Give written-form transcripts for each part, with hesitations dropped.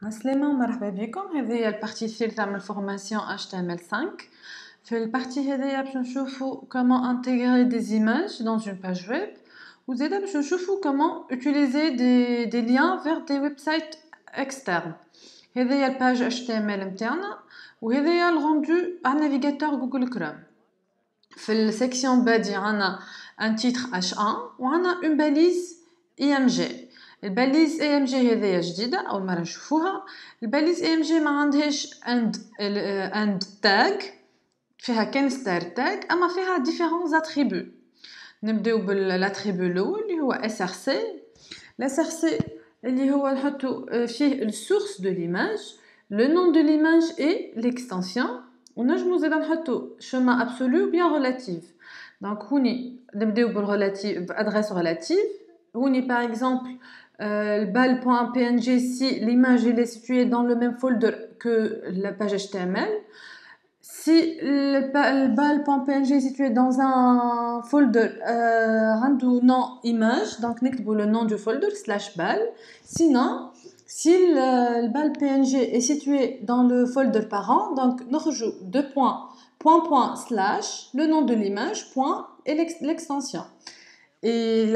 عسلامة ومرحبا بكم. هذه البارتي الثالثة من الفورماسيون HTML5. في البارتي هذه باش نشوفوا comment intégrer des images dans une page web وزيدا باش نشوفوا comment utiliser des liens vers des websites externes. هذه هي الباج HTML نتاعنا وهذا هي الرندو على نافيغاتور جوجل كروم. في السيكسيون بادي عندنا un titre H1 وعندنا une balise IMG. الباليز اي ام جي هذيا جديده اول مره نشوفوها. الباليز اي ام جي ما عندهاش اند تاج، فيها كان ستار تاج اما فيها ديفيرونز اتريبو. نبداو بالاتريبو الاول اللي هو اس ار سي. الاس ار سي اللي هو نحطو فيه السورس دو ليماج، لو نون دو ليماج اي ليكستنسيون، ونجمو زيد نحطو شومان ابسولو بيان ريلاتيف. دونك هوني نبداو بالريلاتيف بادريس ريلاتيف. هوني باغ اكزومبل le bal.png si l'image est située dans le même folder que la page HTML. Si le bal.png est situé dans un folder nom image, donc نكتبوا le nom du folder /bal. Sinon, si le bal.png est situé dans le folder parent, donc نخرجوا deux points slash le nom de l'image point et l'extension. Et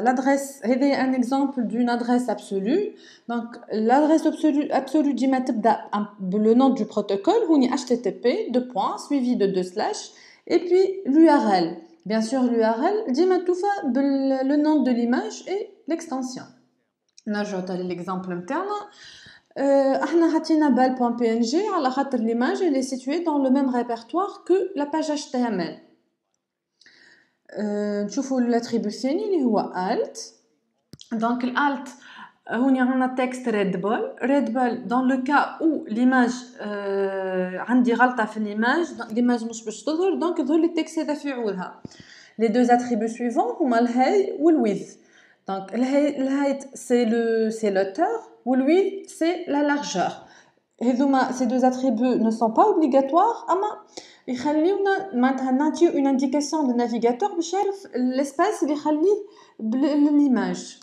l'adresse, c'est un exemple d'une adresse absolue. Donc l'adresse absolue ديما تبدا le nom du protocole هوني http suivi de deux slash et puis l'URL. Bien sûr l'URL ديما توفى le nom de l'image et l'extension. نرجعوا تاني l'exemple نتاعنا. احنا حطينا bal.png على خاطر l'image elle est située dans le même répertoire que la page HTML. نشوفوا الاتريبو الثاني اللي هو alt. دونك الالت هوني عندنا تكست ريد بول dans le cas où l'image عندي غلطه في l'image مش باش تظهر، دونك يظهر لي التكست هذا في عوضها. les deux attributs suivants هما الهاي والويدث. دونك الهايت c'est l'auteur والويدث c'est la largeur. هذوما ces deux attributs ne sont pas obligatoires اما يخليونا معناتها نعطيو une indication de navigateur باش يعرف l'espace اللي يخليه للإيماج.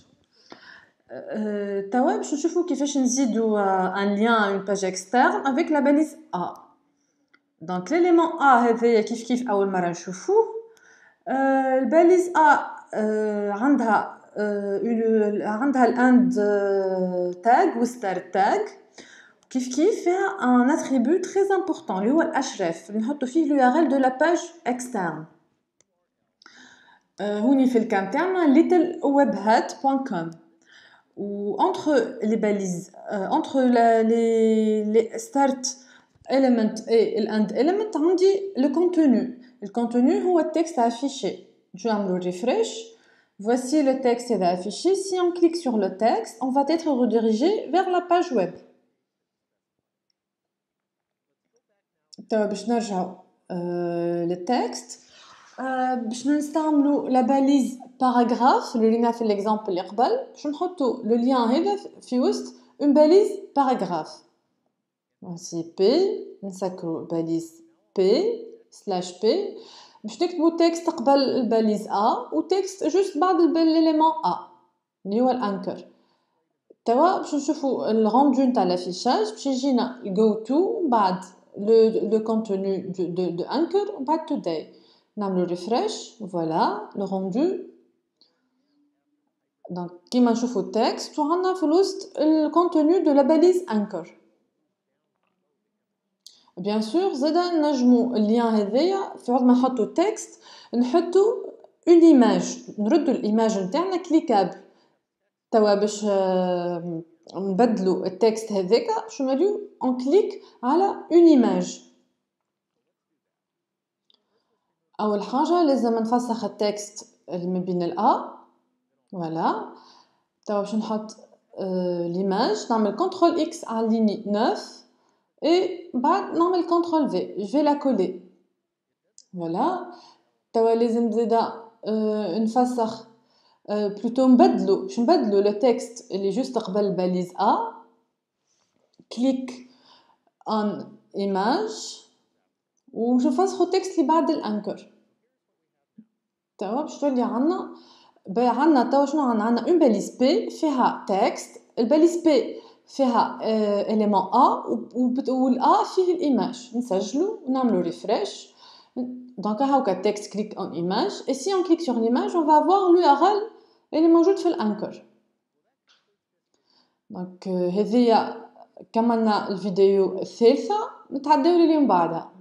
توا باش نشوفوا كيفاش نزيدوا un lien à une page externe avec la balise A. donc l'élément A هذايا كيف اول مره نشوفوه. الباليز A عندها الاند تاج والستار تاج. كيف فيها un attribut très important اللي هو الhref اللي نحطو فيه l'URL de la page externe. هوني في الكام تاعنا littlewebhat.com. و entre les balises entre les start element et l'end element عندي le contenu هو التكست affiché. جو نعملو refresh. voici le texte est affiché. Si on clique sur le texte, on va être redirigé vers la page web. باش نرجعوا للتكست باش نستعملوا لا باليز باراغراف اللي لينا في الاكزامبل اللي قبل باش نحطوا لو لين هذا في وسط اون باليز باراغراف. سي بي نسكروا باليز بي سلاش بي باش نكتبوا تكست قبل الباليز ا وتكست جوست بعد الاليمون ا اللي هو الانكر. توا باش نشوفوا الروندو نتاع لافيشاج باش يجينا جو تو بعد le contenu de anchor بعد today. نعملو refresh. voilà le rendu. donc كيما نشوفوا التكست وعندنا في الوسط الكونتوني de la balise anchor. bien sûr زادا نجمو اللين هذايا في وقت ما نحطو تكست نحطو une image نردو الايماج نتاعنا كليكابل. توا باش نبدلوا التكست هذاك باش نوليو اون كليك على اون ايماج. اول حاجه لازم نفسخ التكست اللي ما بين الأ. فوالا توا باش نحط ليماج نعمل كنترول اكس على ليني 9 اي بعد نعمل كنترول في جو لا كولي. فوالا توا لازم زيدا نفسخ plutôt باش نبدلو لو تكست اللي جوست قبل باليز ا. كليك اون ايماج وباش نفسخو التكست اللي بعد الانكر. توا باش تولي عندنا توا شنو عندنا اون باليز بي فيها تكست. الباليز بي فيها élément A والA فيه الإيماج نسجلو ونعملو ريفريش دونك هاكا تكست كليك اون ايماج et si on clique sur l'image on va voir l'URL اللي موجود في الانكر دونك هذه كملنا الفيديو الثالثة نتعداو لليوم بعدها